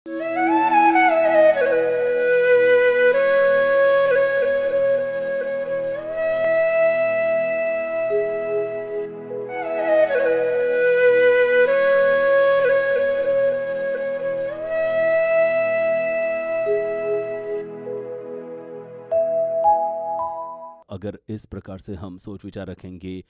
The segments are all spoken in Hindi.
अगर इस प्रकार से हम सोच विचार रखेंगे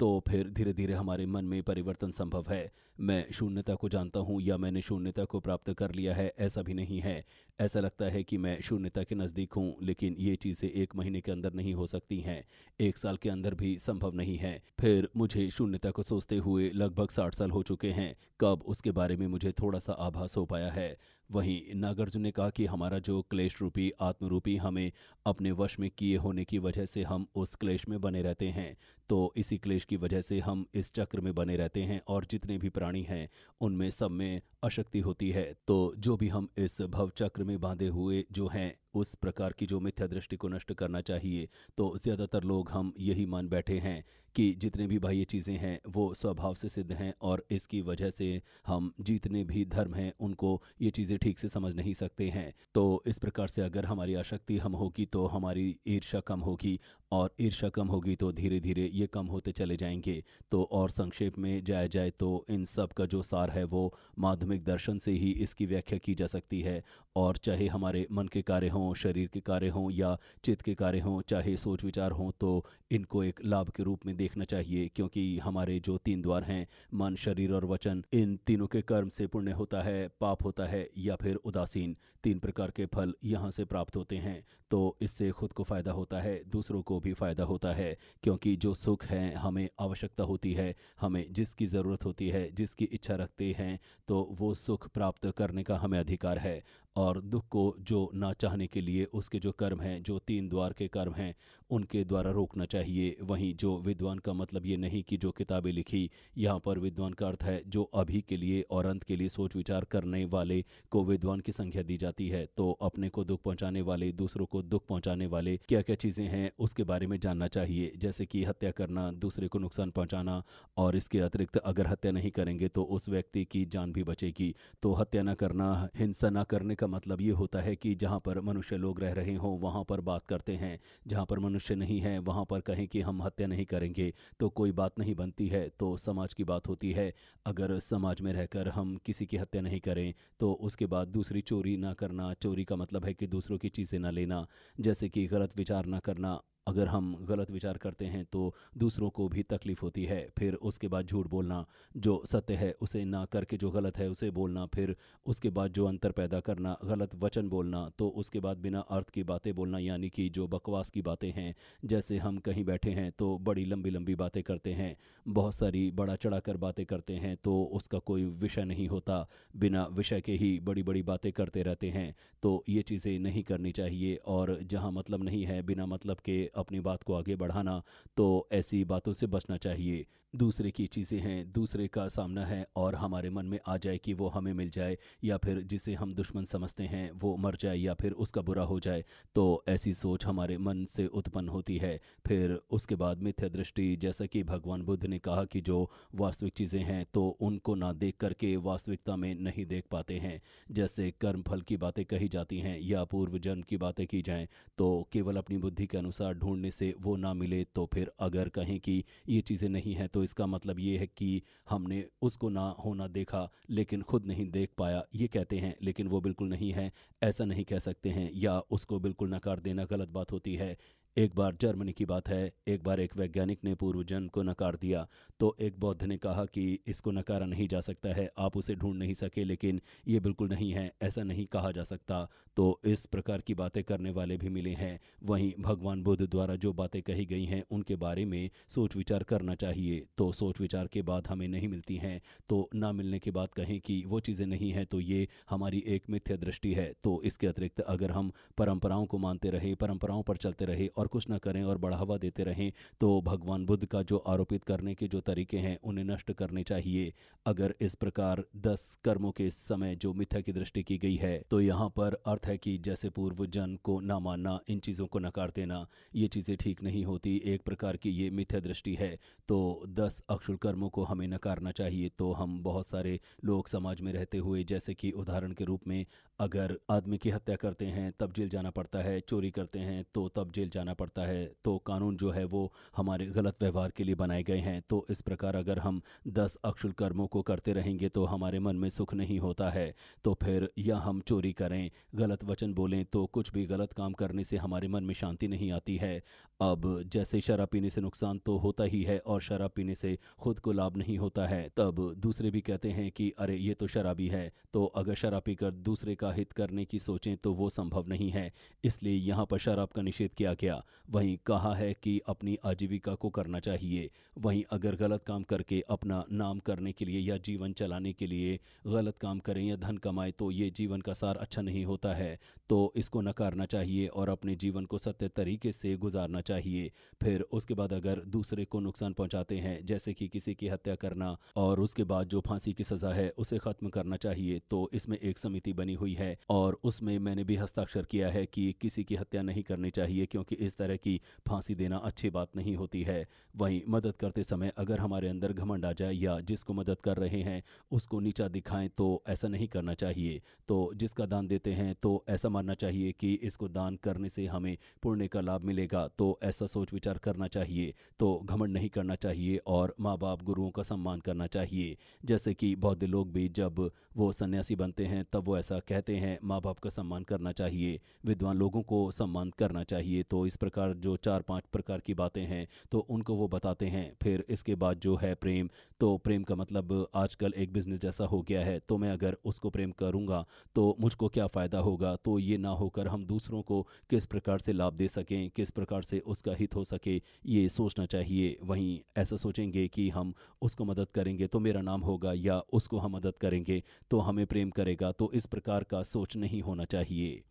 तो फिर धीरे धीरे हमारे मन में परिवर्तन संभव है। मैं शून्यता को जानता हूँ या मैंने शून्यता को प्राप्त कर लिया है, ऐसा भी नहीं है। ऐसा लगता है कि मैं शून्यता के नज़दीक हूँ, लेकिन ये चीज़ें 1 महीने के अंदर नहीं हो सकती हैं, 1 साल के अंदर भी संभव नहीं है। फिर मुझे शून्यता को सोचते हुए लगभग 60 साल हो चुके हैं। कब उसके बारे में मुझे थोड़ा सा आभास हो पाया है। वहीं नागार्जुन ने कहा कि हमारा जो क्लेश रूपी आत्मरूपी हमें अपने वश में किए होने की वजह से हम उस क्लेश में बने रहते हैं। तो इसी क्लेश की वजह से हम इस चक्र में बने रहते हैं और जितने भी प्राणी हैं उनमें सब में अशक्ति होती है। तो जो भी हम इस भव चक्र में बांधे हुए जो हैं, उस प्रकार की जो मिथ्या दृष्टि को नष्ट करना चाहिए। तो ज़्यादातर लोग हम यही मान बैठे हैं कि जितने भी बाह्य चीज़ें हैं वो स्वभाव से सिद्ध हैं और इसकी वजह से हम जितने भी धर्म हैं उनको ये चीज़ें ठीक से समझ नहीं सकते हैं। तो इस प्रकार से अगर हमारी आसक्ति हम होगी तो हमारी ईर्ष्या कम होगी, और ईर्ष्या कम होगी तो धीरे धीरे ये कम होते चले जाएंगे। तो और संक्षेप में जाया जाए तो इन सब का जो सार है वो माध्यमिक दर्शन से ही इसकी व्याख्या की जा सकती है। और चाहे हमारे मन के कार्य हों, शरीर के कार्य हों या चित्त के कार्य हों, चाहे सोच विचार हों, तो इनको एक लाभ के रूप में देखना चाहिए। क्योंकि हमारे जो 3 द्वार हैं, मन, शरीर और वचन, इन तीनों के कर्म से पुण्य होता है, पाप होता है या फिर उदासीन, 3 प्रकार के फल यहाँ से प्राप्त होते हैं। तो इससे खुद को फ़ायदा होता है, दूसरों को भी फ़ायदा होता है। क्योंकि जो सुख है हमें आवश्यकता होती है, हमें जिसकी ज़रूरत होती है, जिसकी इच्छा रखते हैं, तो वो सुख प्राप्त करने का हमें अधिकार है। और दुख को जो ना चाहने के लिए उसके जो कर्म हैं, जो 3 द्वार के कर्म हैं, उनके द्वारा रोकना चाहिए। वहीं जो विद्वान का मतलब ये नहीं कि जो किताबें लिखी, यहाँ पर विद्वान का अर्थ है जो अभी के लिए और अंत के लिए सोच विचार करने वाले को विद्वान की संज्ञा दी जाती है। तो अपने को दुख पहुंचाने वाले, दूसरों को दुख पहुंचाने वाले क्या क्या चीज़ें हैं उसके बारे में जानना चाहिए। जैसे कि हत्या करना, दूसरे को नुकसान पहुंचाना, और इसके अतिरिक्त अगर हत्या नहीं करेंगे तो उस व्यक्ति की जान भी बचेगी। तो हत्या न करना, हिंसा न करने का मतलब ये होता है कि जहाँ पर मनुष्य लोग रह रहे हों वहाँ पर बात करते हैं, जहाँ पर मनुष्य नहीं है वहाँ पर कहें कि हम हत्या नहीं करेंगे, तो कोई बात नहीं बनती है। तो समाज की बात होती है। अगर समाज में रहकर हम किसी की हत्या नहीं करें तो उसके बाद दूसरी चोरी ना करना, चोरी का मतलब है कि दूसरों की चीज़ें ना लेना, जैसे कि गलत विचार ना करना। अगर हम गलत विचार करते हैं तो दूसरों को भी तकलीफ होती है। फिर उसके बाद झूठ बोलना, जो सत्य है उसे ना करके जो गलत है उसे बोलना। फिर उसके बाद जो अंतर पैदा करना, गलत वचन बोलना, तो उसके बाद बिना अर्थ की बातें बोलना, यानी कि जो बकवास की बातें हैं। जैसे हम कहीं बैठे हैं तो बड़ी लंबी लंबी बातें करते हैं, बहुत सारी बढ़ा चढ़ा कर बातें करते हैं, तो उसका कोई विषय नहीं होता, बिना विषय के ही बड़ी बड़ी बातें करते रहते हैं। तो ये चीज़ें नहीं करनी चाहिए। और जहाँ मतलब नहीं है, बिना मतलब के अपनी बात को आगे बढ़ाना, तो ऐसी बातों से बचना चाहिए। दूसरे की चीज़ें हैं, दूसरे का सामना है और हमारे मन में आ जाए कि वो हमें मिल जाए, या फिर जिसे हम दुश्मन समझते हैं वो मर जाए या फिर उसका बुरा हो जाए, तो ऐसी सोच हमारे मन से उत्पन्न होती है। फिर उसके बाद मिथ्या दृष्टि, जैसा कि भगवान बुद्ध ने कहा कि जो वास्तविक चीज़ें हैं तो उनको ना देख करके वास्तविकता में नहीं देख पाते हैं। जैसे कर्म फल की बातें कही जाती हैं या पूर्व जन्म की बातें की जाएं, तो केवल अपनी बुद्धि के अनुसार ढूंढने से वो ना मिले, तो फिर अगर कहें कि ये चीज़ें नहीं हैं तो इसका मतलब ये है कि हमने उसको ना होना देखा लेकिन खुद नहीं देख पाया, ये कहते हैं, लेकिन वो बिल्कुल नहीं है, ऐसा नहीं कह सकते हैं। या उसको बिल्कुल नकार देना गलत बात होती है। एक बार जर्मनी की बात है, एक बार एक वैज्ञानिक ने पूर्व जन्म को नकार दिया, तो एक बौद्ध ने कहा कि इसको नकारा नहीं जा सकता है, आप उसे ढूंढ नहीं सके, लेकिन ये बिल्कुल नहीं है, ऐसा नहीं कहा जा सकता। तो इस प्रकार की बातें करने वाले भी मिले हैं। वहीं भगवान बुद्ध द्वारा जो बातें कही गई हैं उनके बारे में सोच विचार करना चाहिए। तो सोच विचार के बाद हमें नहीं मिलती हैं, तो ना मिलने के बाद कहें कि वो चीज़ें नहीं हैं, तो ये हमारी एक मिथ्या दृष्टि है। तो इसके अतिरिक्त अगर हम परंपराओं को मानते रहे, परंपराओं पर चलते रहे और और कुछ ना करें और बढ़ावा देते रहें, तो भगवान बुद्ध का जो आरोपित करने के जो तरीके हैं उन्हें नष्ट करने चाहिए। अगर इस प्रकार 10 कर्मों के समय जो मिथ्या की दृष्टि की गई है, तो यहाँ पर अर्थ है कि जैसे पूर्व जन को ना मानना, इन चीज़ों को नकार देना, ये चीज़ें ठीक नहीं होती। एक प्रकार की ये मिथ्या दृष्टि है। तो 10 अक्षुल कर्मों को हमें नकारना चाहिए। तो हम बहुत सारे लोग समाज में रहते हुए, जैसे कि उदाहरण के रूप में, अगर आदमी की हत्या करते हैं तब जेल जाना पड़ता है, चोरी करते हैं तो तब जेल जाना पड़ता है। तो कानून जो है वो हमारे गलत व्यवहार के लिए बनाए गए हैं। तो इस प्रकार अगर हम 10 अक्षुल कर्मों को करते रहेंगे तो हमारे मन में सुख नहीं होता है। तो फिर या हम चोरी करें, गलत वचन बोलें, तो कुछ भी गलत काम करने से हमारे मन में शांति नहीं आती है। अब जैसे शराब पीने से नुकसान तो होता ही है और शराब पीने से खुद को लाभ नहीं होता है, तब दूसरे भी कहते हैं कि अरे ये तो शराबी है। तो अगर शराब पीकर दूसरे का हित करने की सोचें तो वो संभव नहीं है। इसलिए यहाँ पर शराब का निषेध किया गया। वहीं कहा है कि अपनी आजीविका को करना चाहिए। वहीं अगर गलत काम करके अपना नाम करने के लिए या जीवन चलाने के लिए गलत काम करें या धन कमाएं, तो ये जीवन का सार अच्छा नहीं होता है। तो इसको नकारना चाहिए और अपने जीवन को सत्य तरीके से गुजारना चाहिए। फिर उसके बाद अगर दूसरे को नुकसान पहुंचाते हैं, जैसे कि किसी की हत्या करना और उसके बाद जो फांसी की सज़ा है उसे ख़त्म करना चाहिए। तो इसमें एक समिति बनी हुई है और उसमें मैंने भी हस्ताक्षर किया है कि किसी की हत्या नहीं करनी चाहिए, क्योंकि इस तरह की फांसी देना अच्छी बात नहीं होती है। वहीं मदद करते समय अगर हमारे अंदर घमंड आ जाए या जिसको मदद कर रहे हैं उसको नीचा दिखाएं, तो ऐसा नहीं करना चाहिए। तो जिसका दान देते हैं तो ऐसा मानना चाहिए कि इसको दान करने से हमें पुण्य का लाभ मिलेगा। तो ऐसा सोच विचार करना चाहिए। तो घमंड नहीं करना चाहिए और माँ बाप गुरुओं का सम्मान करना चाहिए। जैसे कि बौद्ध लोग भी जब वो सन्यासी बनते हैं तब वो ऐसा कहते हैं, माँ बाप का सम्मान करना चाहिए, विद्वान लोगों को सम्मान करना चाहिए। तो इस प्रकार जो 4-5 प्रकार की बातें हैं तो उनको वो बताते हैं। फिर इसके बाद जो है प्रेम, तो प्रेम का मतलब आजकल एक बिजनेस जैसा हो गया है। तो मैं अगर उसको प्रेम करूँगा तो मुझको क्या फ़ायदा होगा। तो ये ना होकर हम दूसरों को किस प्रकार से लाभ दे सकें, किस प्रकार से उसका हित हो सके, ये सोचना चाहिए। वहीं ऐसा सोचेंगे कि हम उसको मदद करेंगे तो मेरा नाम होगा, या उसको हम मदद करेंगे तो हमें प्रेम करेगा। तो इस प्रकार का सोच नहीं होना चाहिए।